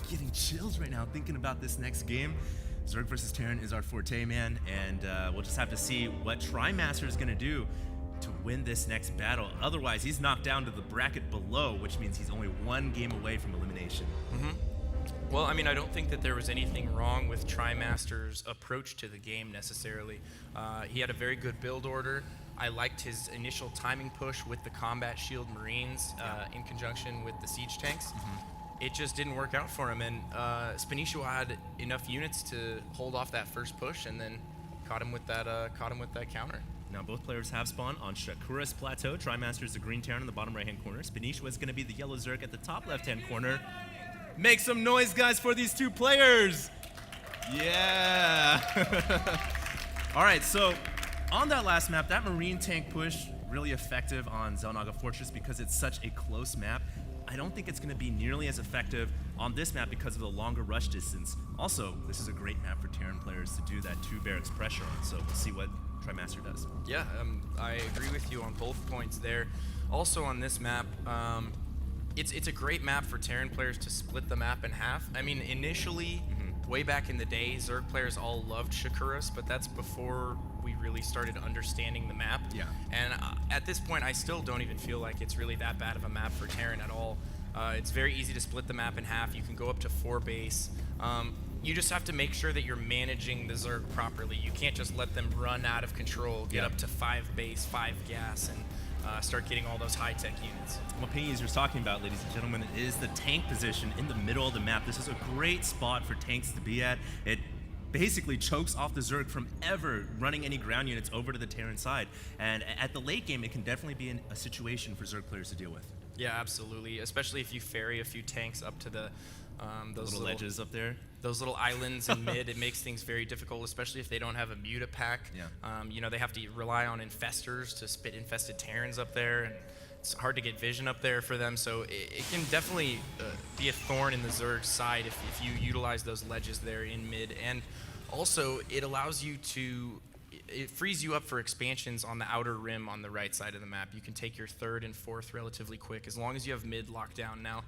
getting chills right now thinking about this next game. Zerg versus Terran is our forte, man, and we'll just have to see what Trimaster is going to do to win this next battle. Otherwise, he's knocked down to the bracket below, which means he's only one game away from elimination. Well, I mean, I don't think that there was anything wrong with Trimaster's approach to the game necessarily. He had a very good build order. I liked his initial timing push with the combat shield Marines in conjunction with the siege tanks. It just didn't work out for him, and Spanishiwa had enough units to hold off that first push, and then caught him with that counter. Now both players have spawned on Shakura's plateau. Trimaster is the green Terran in the bottom right-hand corner. Spanishiwa is going to be the yellow Zerg at the top left-hand corner. Make some noise, guys, for these two players. Yeah. All right, so on that last map, that Marine tank push, really effective on Xel'Naga Fortress because it's such a close map. I don't think it's going to be nearly as effective on this map because of the longer rush distance. Also, this is a great map for Terran players to do that 2 barracks pressure on, so we'll see what Trimaster does. Yeah, I agree with you on both points there. Also on this map, it's a great map for Terran players to split the map in half. I mean, initially, way back in the day, Zerg players all loved Shakuras, but that's before we really started understanding the map. Yeah. And at this point, I still don't even feel like it's really that bad of a map for Terran at all. It's very easy to split the map in half. You can go up to 4 base. You just have to make sure that you're managing the Zerg properly. You can't just let them run out of control, get up to 5 base, 5 gas, and start getting all those high-tech units. What Ping User's talking about, ladies and gentlemen, is the tank position in the middle of the map. This is a great spot for tanks to be at. It basically chokes off the Zerg from ever running any ground units over to the Terran side. And at the late game, it can definitely be a situation for Zerg players to deal with. Yeah, absolutely. Especially if you ferry a few tanks up to the those little ledges up there. Those little islands in mid, it makes things very difficult, especially if they don't have a muta pack. Yeah. You know, they have to rely on infestors to spit infested Terrans up there, and it's hard to get vision up there for them. So it can definitely be a thorn in the Zerg side if you utilize those ledges there in mid. And also, it allows you to, it frees you up for expansions on the outer rim on the right side of the map. You can take your 3rd and 4th relatively quick as long as you have mid locked down. Now,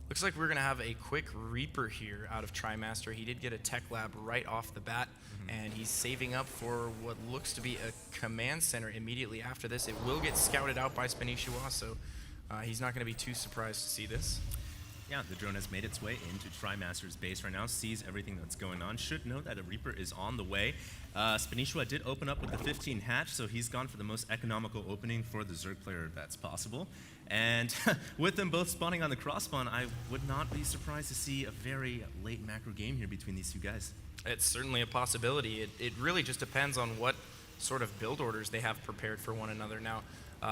looks like we're going to have a quick Reaper here out of Trimaster. He did get a tech lab right off the bat, and he's saving up for what looks to be a command center immediately after this. It will get scouted out by Spanishiwa, so he's not going to be too surprised to see this. Yeah, the drone has made its way into Trimaster's base right now, sees everything that's going on. Should note that a Reaper is on the way. Spanishiwa did open up with the 15 hatch, so he's gone for the most economical opening for the Zerg player that's possible. And with them both spawning on the cross spawn, I would not be surprised to see a very late macro game here between these two guys. It's certainly a possibility. It really just depends on what sort of build orders they have prepared for one another. Now,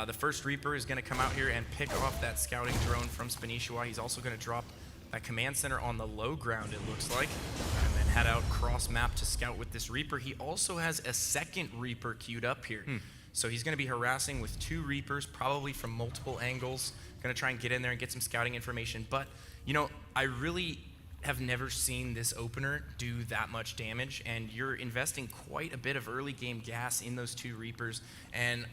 the first Reaper is going to come out here and pick off that scouting drone from Spanishiwa. He's also going to drop that command center on the low ground, it looks like, and then head out cross map to scout with this Reaper. He also has a second Reaper queued up here. So he's going to be harassing with 2 Reapers, probably from multiple angles. Going to try and get in there and get some scouting information. But, you know, I really have never seen this opener do that much damage, and you're investing quite a bit of early game gas in those 2 Reapers, and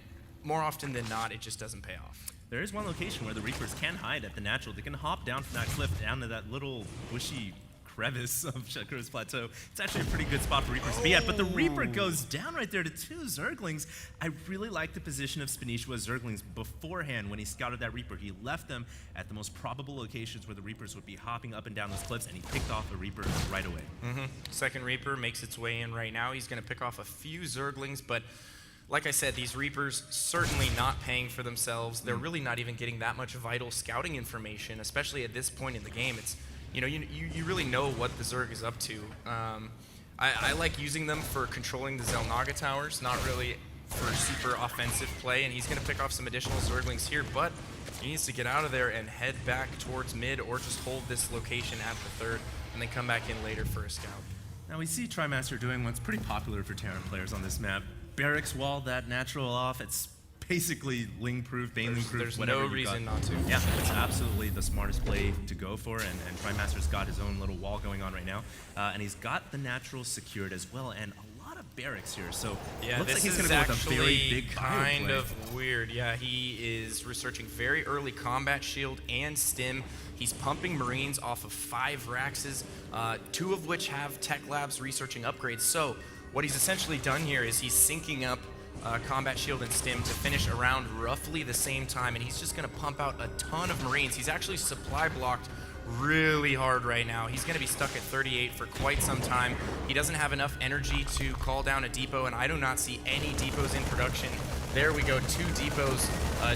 more often than not, it just doesn't pay off. There is one location where the Reapers can hide at the natural. They can hop down from that cliff down to that little bushy crevice of Shakura's plateau. It's actually a pretty good spot for Reapers to be at, but the Reaper goes down right there to 2 Zerglings. I really like the position of Spanishiwa's Zerglings beforehand when he scouted that Reaper. He left them at the most probable locations where the Reapers would be hopping up and down those cliffs, and he picked off a Reaper right away. Second Reaper makes its way in right now. He's going to pick off a few Zerglings, but like I said, these Reapers certainly not paying for themselves. They're really not even getting that much vital scouting information, especially at this point in the game. It's, you know, you really know what the Zerg is up to. I like using them for controlling the Xel'Naga towers, not really for super offensive play, and he's going to pick off some additional Zerglings here, but he needs to get out of there and head back towards mid or just hold this location at the 3rd and then come back in later for a scout. Now we see Trimaster doing what's pretty popular for Terran players on this map. Barracks wall that natural off. It's basically Ling-proof, Baneling-proof, There's whatever no you reason got. not to. Yeah, it's absolutely the smartest play to go for, and Trimaster's got his own little wall going on right now. And he's got the natural secured as well, and a lot lot of barracks here. So yeah, looks this like he's is going to go with a actually very big kind bio play. of weird. Yeah, he is researching very early combat shield and stim. He's pumping Marines off of 5 Raxes, 2 of which have tech labs researching upgrades. So what he's essentially done here is he's syncing up combat shield and stim to finish around roughly the same time, and he's just going to pump out a ton of Marines. He's actually supply blocked really hard right now. He's going to be stuck at 38 for quite some time. He doesn't have enough energy to call down a depot, and I do not see any depots in production. There we go, 2 depots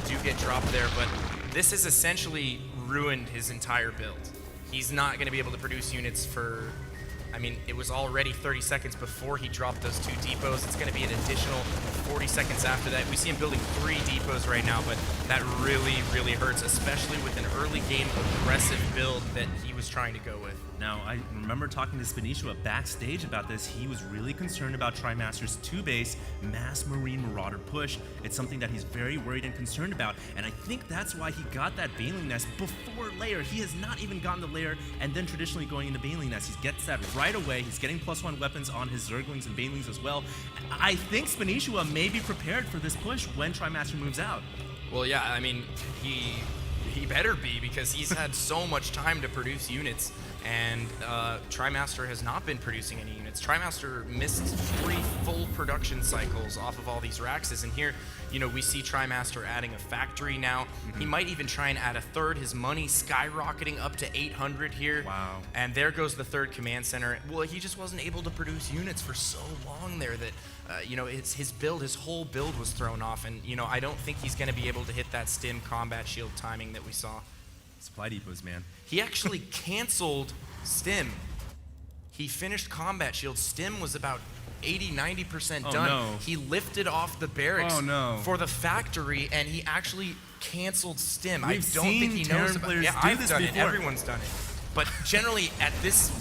do get dropped there, but this has essentially ruined his entire build. He's not going to be able to produce units for, I mean, it was already 30 seconds before he dropped those 2 depots. It's going to be an additional 40 seconds after that. We see him building 3 depots right now, but that really, really hurts, especially with an early game aggressive build that he was trying to go with. Now, I remember talking to Spanishiwa backstage about this. He was really concerned about Trimaster's 2-base mass Marine Marauder push. It's something that he's very worried and concerned about, and I think that's why he got that Baneling Nest before Lair. He has not even gotten the Lair, and then traditionally going into Baneling Nest. He gets that right away. He's getting +1 weapons on his Zerglings and Banelings as well. I think Spanishiwa may be prepared for this push when Trimaster moves out. Well, yeah, I mean, he better be, because he's had so much time to produce units, and Trimaster has not been producing any units. Trimaster missed 3 full production cycles off of all these Raxes, and here, you know, we see Trimaster adding a factory now. He might even try and add a 3rd. His money skyrocketing up to 800 here. Wow. And there goes the 3rd command center. Well, he just wasn't able to produce units for so long there that, you know, his whole build was thrown off, and, you know, I don't think he's going to be able to hit that stim combat shield timing that we saw. Supply depots, man. He actually canceled stim. He finished combat shield. Stim was about 80-90% done. No. He lifted off the barracks no. for the factory, and he actually canceled stim. We've I don't think he Terran knows about players it. Yeah, do I've this done before. it. Everyone's done it. But generally, at this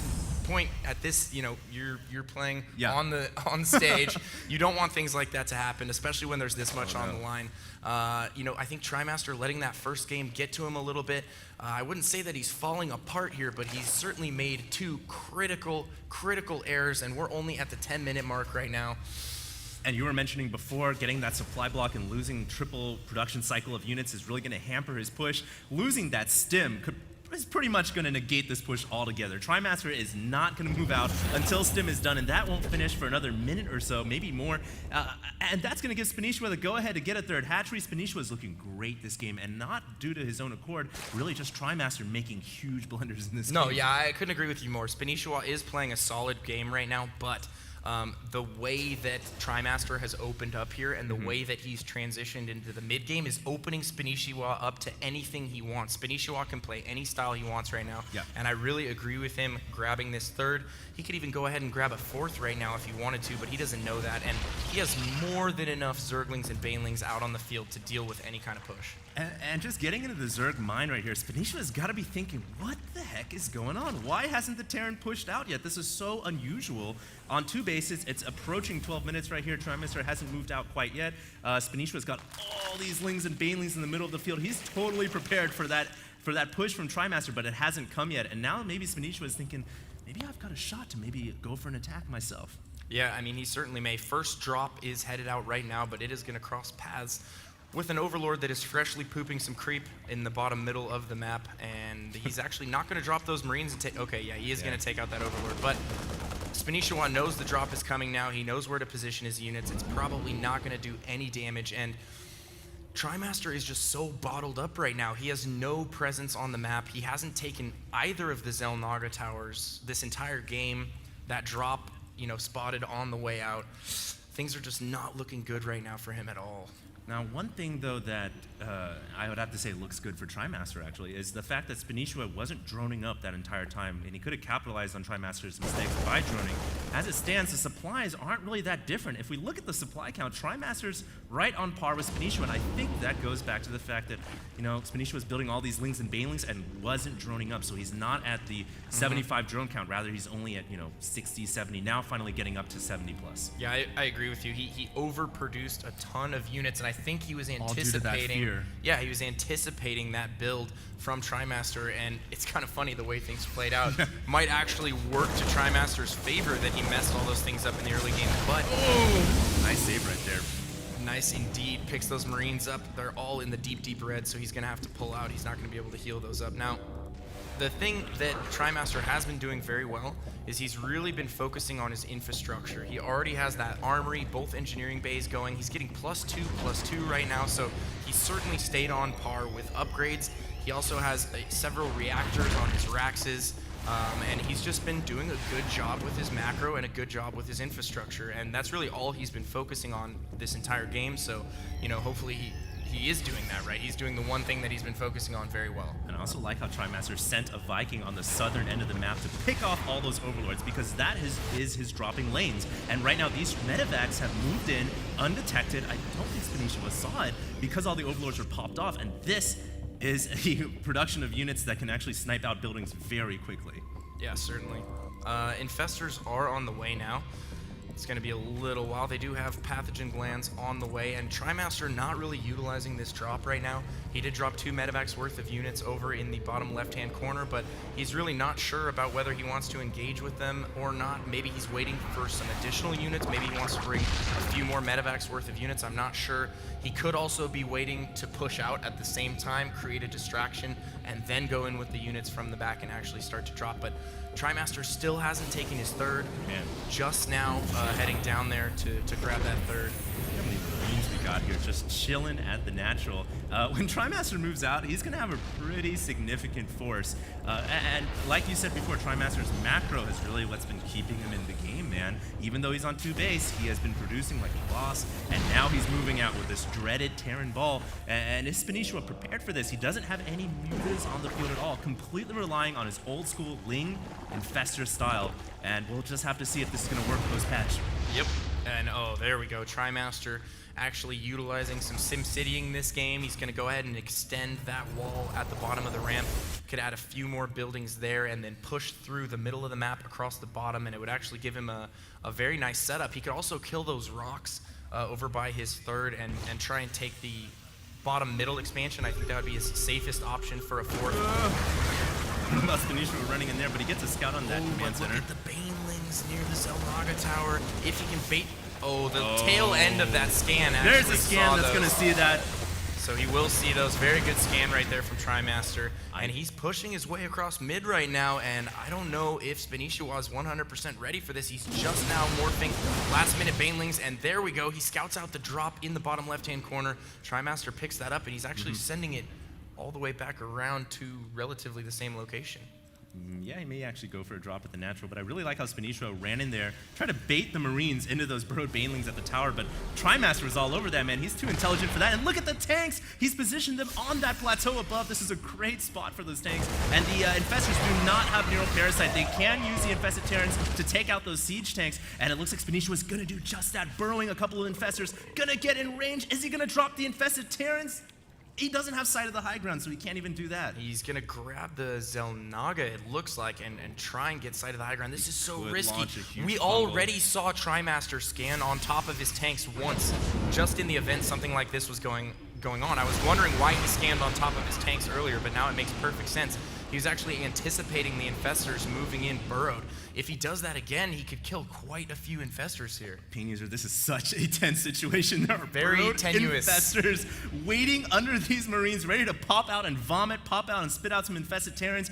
point, at this, you know, you're playing on stage. You don't want things like that to happen, especially when there's this much on the line. You know, I think Trimaster letting that first game get to him a little bit. I wouldn't say that he's falling apart here, but he's certainly made 2 critical errors, and we're only at the 10-minute mark right now. And you were mentioning before, getting that supply block and losing triple production cycle of units is really going to hamper his push. Losing that stim is pretty much going to negate this push altogether. Trimaster is not going to move out until stim is done, and that won't finish for another minute or so, maybe more. And that's going to give Spanishiwa the go-ahead to get a 3rd hatchery. Spanishiwa is looking great this game, and not due to his own accord, really just Trimaster making huge blunders in this game. No, yeah, I couldn't agree with you more. Spanishiwa is playing a solid game right now, but the way that Trimaster has opened up here and the way that he's transitioned into the mid game is opening Spanishiwa up to anything he wants. Spanishiwa can play any style he wants right now, and I really agree with him grabbing this 3rd. He could even go ahead and grab a 4th right now if he wanted to, but he doesn't know that, and he has more than enough Zerglings and Banelings out on the field to deal with any kind of push. And just getting into the Zerg mine right here, Spanishiwa's got to be thinking, what the heck is going on? Why hasn't the Terran pushed out yet? This is so unusual. On 2 bases, it's approaching 12 minutes right here. Trimaster hasn't moved out quite yet. Spanishiwa's got all these Lings and Banelings in the middle of the field. He's totally prepared for that push from Trimaster, but it hasn't come yet. And now maybe Spanishiwa's thinking, maybe I've got a shot to maybe go for an attack myself. Yeah, I mean, he certainly may. First drop is headed out right now, but it is going to cross paths with an Overlord that is freshly pooping some creep in the bottom middle of the map, and he's actually not going to drop those Marines and take... Okay, yeah, he is going to take out that Overlord, but Spanishiwa knows the drop is coming now. He knows where to position his units. It's probably not going to do any damage, and Trimaster is just so bottled up right now. He has no presence on the map. He hasn't taken either of the Xel'Naga towers this entire game. That drop, you know, spotted on the way out. Things are just not looking good right now for him at all. Now, one thing, though, that I would have to say looks good for Trimaster, actually, is the fact that Spanishiwa wasn't droning up that entire time, and he could have capitalized on Trimaster's mistakes by droning. As it stands, the supplies aren't really that different. If we look at the supply count, Trimaster's right on par with Spanishiwa, and I think that goes back to the fact that, you know, Spanishiwa was building all these Lings and Banelings and wasn't droning up, so he's not at the 75 drone count. Rather, he's only at, you know, 60, 70, now finally getting up to 70 plus. Yeah, I agree with you. He overproduced a ton of units, and I think he was All due to that anticipating. fear. Yeah, he was anticipating that build from Trimaster, and it's kind of funny the way things played out. Might actually work to Trimaster's favor that he messed all those things up in the early game, but Nice save right there. nice indeed. Picks those Marines up. They're all in the deep, deep red, so he's going to have to pull out. He's not going to be able to heal those up. Now, the thing that Trimaster has been doing very well is he's really been focusing on his infrastructure. He already has that armory, both engineering bays going. He's getting +2/+2 right now, so he's certainly stayed on par with upgrades. He also has several reactors on his Raxes, and he's just been doing a good job with his macro and a good job with his infrastructure, and that's really all he's been focusing on this entire game. So, you know, hopefully he is doing that right. He's doing the one thing that he's been focusing on very well. And I also like how Trimaster sent a Viking on the southern end of the map to pick off all those overlords, because that is his dropping lanes. And right now these medevacs have moved in undetected. I don't think Spanishiwa saw it because all the overlords were popped off, and this is a production of units that can actually snipe out buildings very quickly. Yeah, certainly. Infestors are on the way now. It's going to be a little while. They do have pathogen glands on the way, and Trimaster not really utilizing this drop right now. He did drop 2 medevacs worth of units over in the bottom left-hand corner, but he's really not sure about whether he wants to engage with them or not. Maybe he's waiting for some additional units. Maybe he wants to bring a few more medevacs worth of units. I'm not sure. He could also be waiting to push out at the same time, create a distraction, and then go in with the units from the back and actually start to drop. But Trimaster still hasn't taken his third. Man. Just now heading down there to grab that third. Look how many Marines we got here just chilling at the natural. When Trimaster moves out, he's going to have a pretty significant force. And like you said before, Trimaster's macro is really what's been keeping him in the game, man. Even though he's on 2 base, he has been producing like a boss, and now he's moving out with this dreaded Terran ball. And is Spanishiwa prepared for this? He doesn't have any mutas on the field at all, completely relying on his old school Ling Infestor style. And we'll just have to see if this is going to work post-patch. Yep. And oh, there we go. Trimaster actually utilizing some SimCitying this game. He's going to go ahead and extend that wall at the bottom of the ramp. Could add a few more buildings there and then push through the middle of the map across the bottom, and it would actually give him a very nice setup. He could also kill those rocks over by his third and try and take the bottom middle expansion. I think that would be his safest option for a fourth. Spanishiwa running in there, but he gets a scout on that command center. Look at the Banelings near the Zelnaga tower. If he can bait... Oh, the tail end of that scan actually There's a scan that's going to see that. So he will see those. Very good scan right there from Trimaster. And he's pushing his way across mid right now, and I don't know if Spanishiwa is 100% ready for this. He's just now morphing last-minute Banelings, and there we go. He scouts out the drop in the bottom left-hand corner. Trimaster picks that up, and he's actually sending it all the way back around to relatively the same location. Yeah, he may actually go for a drop at the natural, but I really like how Spanishiwa ran in there, tried to bait the Marines into those burrowed Banelings at the tower, but Trimaster was all over that, man. He's too intelligent for that. And look at the tanks! He's positioned them on that plateau above. This is a great spot for those tanks. And the Infestors do not have Neural Parasite. They can use the Infested Terrans to take out those siege tanks, and it looks like Spanishiwa's gonna do just that, burrowing a couple of Infestors, gonna get in range. Is he gonna drop the Infested Terrans? He doesn't have sight of the high ground, so he can't even do that. He's going to grab the Zelnaga, it looks like, and try and get sight of the high ground. This is so risky. We already saw Trimaster scan on top of his tanks once, just in the event something like this was going on. I was wondering why he scanned on top of his tanks earlier, but now it makes perfect sense. He was actually anticipating the Infestors moving in burrowed. If he does that again, he could kill quite a few Infestors here. Pain User, this is such a tense situation. There are very tenuous Infestors waiting under these Marines, ready to pop out and vomit, pop out and spit out some Infested Terrans.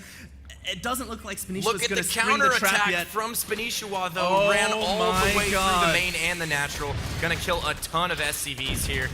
It doesn't look like Spanishiwa's going to spring the trap yet. From Spanishiwa, though, ran all the way through the main and the natural. Going to kill a ton of SCVs here.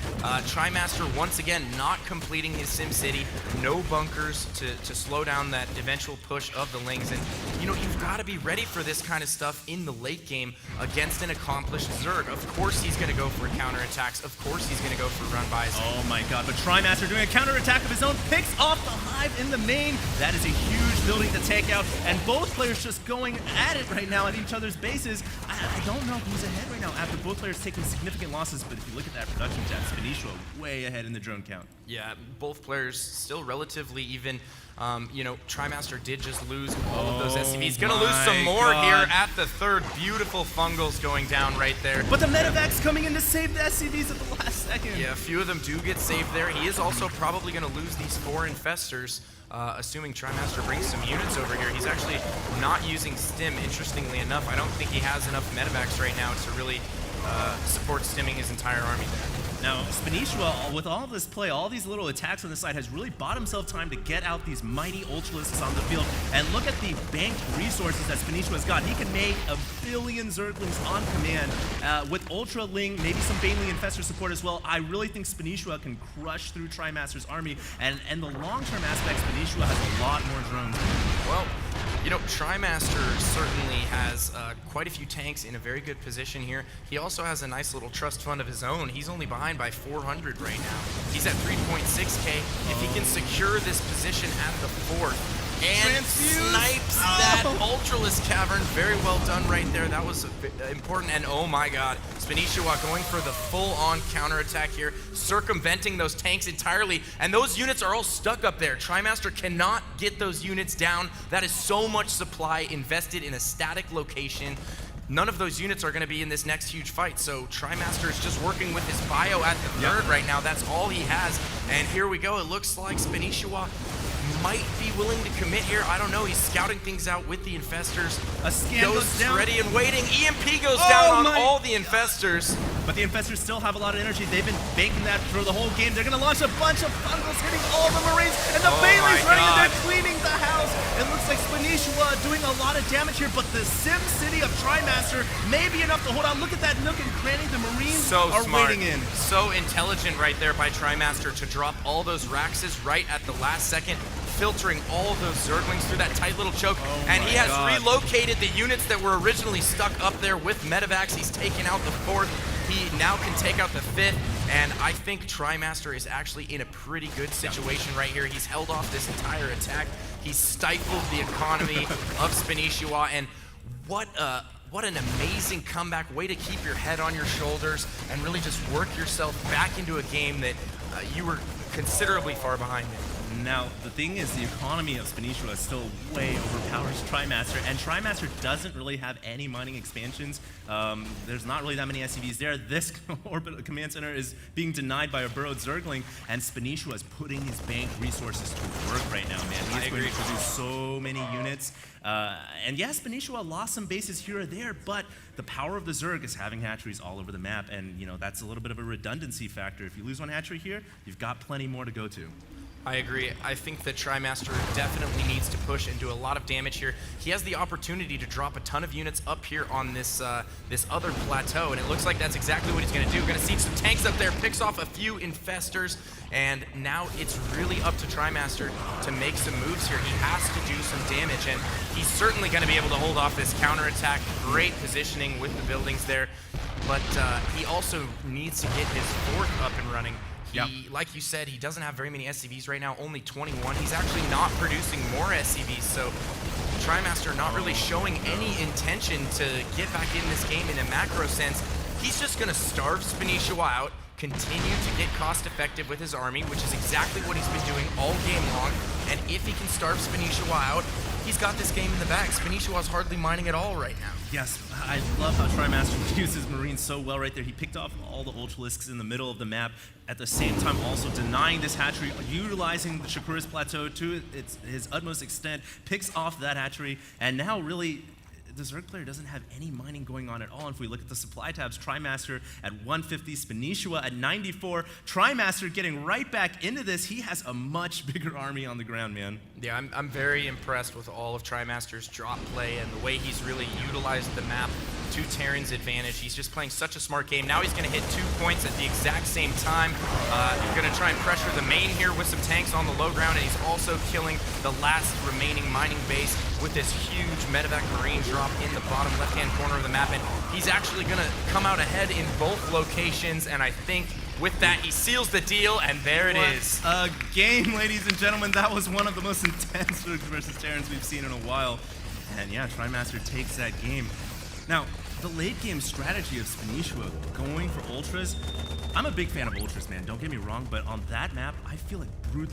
Trimaster, once again, not completing his SimCity. No bunkers to slow down that eventual push of the Lings. And, you know, you've got to be ready for this kind of stuff in the late game against an accomplished Zerg. Of course he's going to go for counterattacks. Of course he's going to go for run-bys. Oh, my God. But Trimaster doing a counterattack of his own, picks off the Hive in the main. That is a huge building to take out, and both players just going at it right now at each other's bases. I don't know who's ahead right now after both players taking significant losses, but if you look at that production chat, Spanishiwa way ahead in the drone count. Yeah, both players still relatively even. You know, Trimaster did just lose all of those SCVs. Gonna lose some more here at the third. Beautiful fungals going down right there. But the medevac's coming in to save the SCVs at the last second. Yeah, a few of them do get saved there. He is also probably going to lose these 4 infestors, assuming Trimaster brings some units over here. He's actually not using stim, interestingly enough. I don't think he has enough medevacs right now to really support stimming his entire army there. Now, Spanishiwa, with all of this play, all these little attacks on the side, has really bought himself time to get out these mighty Ultralisks on the field. And look at the banked resources that Spanishiwa's got. He can make a billion Zerglings on command. With Ultra Ling, maybe some Baneley Infestor support as well, I really think Spanishiwa can crush through Trimaster's army. And the long-term aspect, Spanishiwa has a lot more drones. Well, you know, Trimaster certainly has quite a few tanks in a very good position here. He also has a nice little trust fund of his own. He's only behind by 400 right now. He's at 3.6k. If he can secure this position at the 4th and snipes that Ultralisk Cavern, very well done right there. That was important. And oh my god, Spanishiwa going for the full-on counterattack here, circumventing those tanks entirely. And those units are all stuck up there. Trimaster cannot get those units down. That is so much supply invested in a static location. None of those units are going to be in this next huge fight, so Trimaster is just working with his bio at the 3rd right now. That's all he has, and here we go. It looks like Spanishiwa might be willing to commit here. I don't know. He's scouting things out with the infestors. A scan goes down. Ready and waiting. EMP goes down on all the infestors. But the infestors still have a lot of energy. They've been banking that for the whole game. They're going to launch a bunch of bundles, hitting all the Marines, and the Bailey's running in there, cleaning the house. It looks like Spanishiwa doing a lot of damage here, but the Sim City of Trimaster may be enough to hold on. Look at that nook and cranny. The Marines are waiting in. So intelligent right there by Trimaster to drop all those Raxes right at the last second, filtering all those Zerglings through that tight little choke. And he has relocated the units that were originally stuck up there with medevacs. He's taken out the 4th. He now can take out the 5th. And I think Trimaster is actually in a pretty good situation right here. He's held off this entire attack. He's stifled the economy of Spanishiwa. And what an amazing comeback. Way to keep your head on your shoulders and really just work yourself back into a game that you were considerably far behind in. Now, the thing is, the economy of Spanishiwa still way overpowers Trimaster, and Trimaster doesn't really have any mining expansions. There's not really that many SCVs there. This orbital command center is being denied by a burrowed Zergling, and Spanishiwa is putting his bank resources to work right now, man. He's going to produce so many units. And yes, Spanishiwa lost some bases here or there, but the power of the Zerg is having hatcheries all over the map, and you know that's a little bit of a redundancy factor. If you lose one hatchery here, you've got plenty more to go to. I agree. I think that Trimaster definitely needs to push and do a lot of damage here. He has the opportunity to drop a ton of units up here on this this other plateau, and it looks like that's exactly what he's going to do. Going to siege some tanks up there, picks off a few infestors, and now it's really up to Trimaster to make some moves here. He has to do some damage, and he's certainly going to be able to hold off this counterattack. Great positioning with the buildings there, but he also needs to get his 4th up and running. Like you said, he doesn't have very many SCVs right now, only 21. He's actually not producing more SCVs, so Trimaster not really showing any intention to get back in this game in a macro sense. He's just going to starve Spanishiwa out, continue to get cost effective with his army, which is exactly what he's been doing all game long. And if he can starve Spanishiwa out, he's got this game in the bag. Spanishiwa's hardly mining at all right now. Yes, I love how Trimaster uses Marines so well right there. He picked off all the Ultralisks in the middle of the map, at the same time also denying this hatchery, utilizing the Shakuras Plateau to his utmost extent, picks off that hatchery, and now really the Zerg player doesn't have any mining going on at all. And if we look at the supply tabs, Trimaster at 150, Spanishiwa at 94. Trimaster getting right back into this. He has a much bigger army on the ground, man. Yeah, I'm very impressed with all of Trimaster's drop play and the way he's really utilized the map to Terran's advantage. He's just playing such a smart game. Now he's going to hit 2 points at the exact same time. He's going to try and pressure the main here with some tanks on the low ground, and he's also killing the last remaining mining base with this huge medevac marine drop in the bottom left-hand corner of the map. And he's actually going to come out ahead in both locations, and I think with that, he seals the deal, and there it is. A game, ladies and gentlemen. That was one of the most intense Zergs versus Terrans we've seen in a while. And yeah, Trimaster takes that game. Now, the late game strategy of Spanishiwa going for Ultras, I'm a big fan of Ultras, man. Don't get me wrong, but on that map, I feel like brute.